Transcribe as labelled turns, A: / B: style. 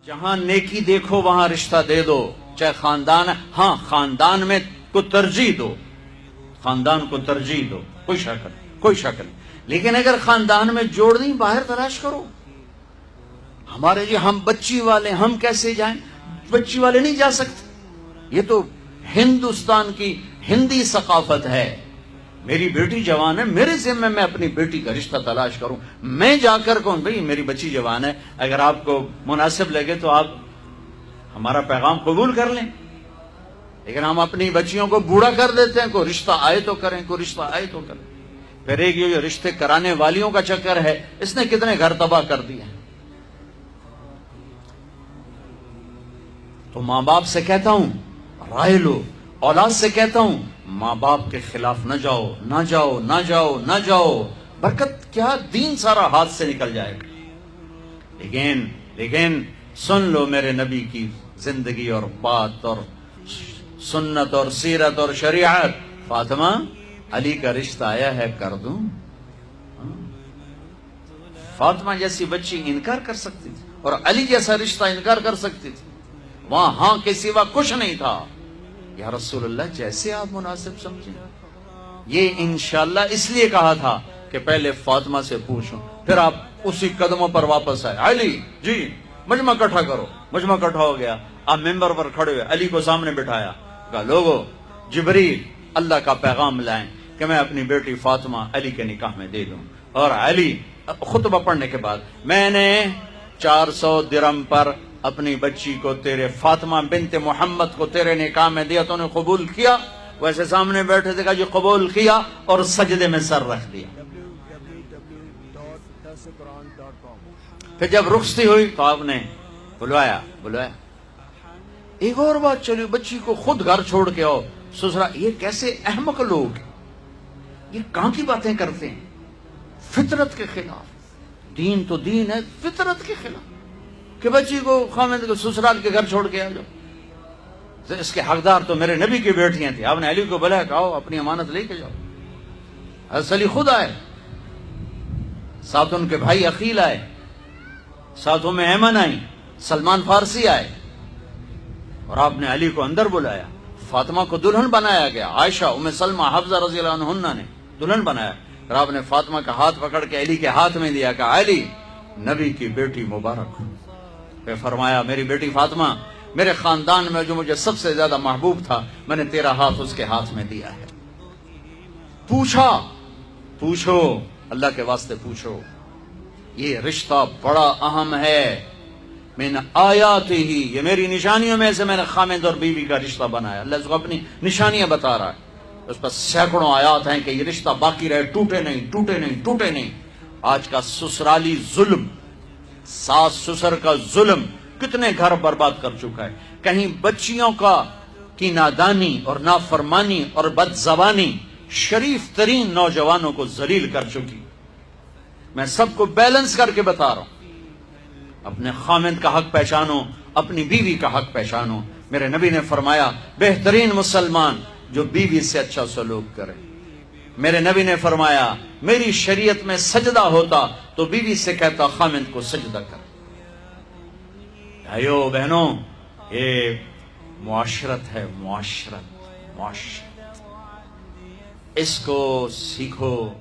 A: جہاں نیکی دیکھو وہاں رشتہ دے دو، چاہے خاندان ہے، ہاں خاندان میں کو ترجیح دو، خاندان کو ترجیح دو، کوئی شک نہیں، لیکن اگر خاندان میں جوڑ نہیں باہر تلاش کرو۔ ہمارے جی ہم بچی والے، ہم کیسے جائیں؟ بچی والے نہیں جا سکتے، یہ تو ہندوستان کی ہندی ثقافت ہے۔ میری بیٹی جوان ہے، میرے ذمہ میں اپنی بیٹی کا رشتہ تلاش کروں، میں جا کر کہوں بھئی میری بچی جوان ہے، اگر آپ کو مناسب لگے تو آپ ہمارا پیغام قبول کر لیں۔ لیکن ہم اپنی بچیوں کو بوڑھا کر دیتے ہیں، کوئی رشتہ آئے تو کریں، کوئی رشتہ آئے تو کریں۔ پھر ایک یہ رشتے کرانے والیوں کا چکر ہے، اس نے کتنے گھر تباہ کر دیے ہیں۔ تو ماں باپ سے کہتا ہوں رائے لو، اولاد سے کہتا ہوں ماں باپ کے خلاف نہ جاؤ، نہ جاؤ، نہ جاؤ، نہ جاؤ، برکت کیا، دین سارا ہاتھ سے نکل جائے گا۔ لیکن سن لو میرے نبی کی زندگی اور بات اور سنت اور سیرت اور شریعت۔ فاطمہ علی کا رشتہ آیا ہے، کر دوں؟ فاطمہ جیسی بچی انکار کر سکتی تھی، اور علی جیسا رشتہ انکار کر سکتی تھی؟ وہاں ہاں کے سوا کچھ نہیں تھا۔ یا رسول اللہ جیسے آپ مناسب سمجھیں۔ یہ انشاءاللہ اس لیے کہا تھا کہ پہلے فاطمہ سے پوچھوں، پھر آپ اسی قدموں پر واپس آئے۔ علی جی مجمع کٹھا کرو، مجمع کٹھا ہو گیا، آپ ممبر پر کھڑے ہوئے، علی کو سامنے بٹھایا، کہا لوگو جبریل اللہ کا پیغام لائیں کہ میں اپنی بیٹی فاطمہ علی کے نکاح میں دے دوں۔ اور علی خطبہ پڑھنے کے بعد، میں نے 400 درم پر اپنی بچی کو تیرے فاطمہ بنت محمد کو تیرے نکاح میں دیا، تو نے قبول کیا؟ ویسے سامنے بیٹھے تھے، کہا جی قبول کیا، اور سجدے میں سر رکھ دیا۔ پھر جب رخصتی ہوئی تو آپ نے بلوایا۔ ایک اور بات چلی، بچی کو خود گھر چھوڑ کے آؤ سسرال۔ یہ کیسے احمق لوگ، یہ کہاں کی باتیں کرتے ہیں؟ فطرت کے خلاف، دین تو دین ہے، فطرت کے خلاف کہ بچی کو خامد کو سسرال کے گھر چھوڑ کے آ جاؤ۔ اس کے حقدار تو میرے نبی کی بیٹیاں تھیں۔ آپ نے علی کو بلایا کہ آؤ اپنی امانت لے کے جاؤ۔ حضرت علی خود آئے، ساتھ ان کے بھائی عقیل آئے، ساتھ میں ایمن آئی، سلمان فارسی آئے، اور آپ نے علی کو اندر بلایا۔ فاطمہ کو دلہن بنایا گیا، عائشہ، ام سلمہ، حفصہ رضی اللہ عنہن نے دلہن بنایا، اور آپ نے فاطمہ کا ہاتھ پکڑ کے علی کے ہاتھ میں دیا کہ علی نبی کی بیٹی مبارک ہو۔ پھر فرمایا میری بیٹی فاطمہ، میرے خاندان میں جو مجھے سب سے زیادہ محبوب تھا، میں نے تیرا ہاتھ اس کے ہاتھ میں دیا ہے۔ پوچھو اللہ کے واسطے پوچھو، یہ رشتہ بڑا اہم ہے۔ من آیات ہی، یہ میری نشانیوں میں سے میں نے خامد اور بیوی کا رشتہ بنایا۔ اللہ اس کو اپنی نشانیاں بتا رہا ہے، اس پر سینکڑوں آیات ہیں کہ یہ رشتہ باقی رہے، ٹوٹے نہیں۔ آج کا سسرالی ظلم، ساس سسر کا ظلم کتنے گھر برباد کر چکا ہے۔ کہیں بچیوں کی نادانی اور نافرمانی اور بد زبانی شریف ترین نوجوانوں کو ذلیل کر چکی۔ میں سب کو بیلنس کر کے بتا رہا ہوں، اپنے خامد کا حق پہچانو، اپنی بیوی کا حق پہچانو۔ میرے نبی نے فرمایا بہترین مسلمان جو بیوی سے اچھا سلوک کرے۔ میرے نبی نے فرمایا میری شریعت میں سجدہ ہوتا تو بیوی سے کہتا خامد کو سجدہ کر۔ بھائیو بہنوں، یہ معاشرت ہے، معاشرت، اس کو سیکھو۔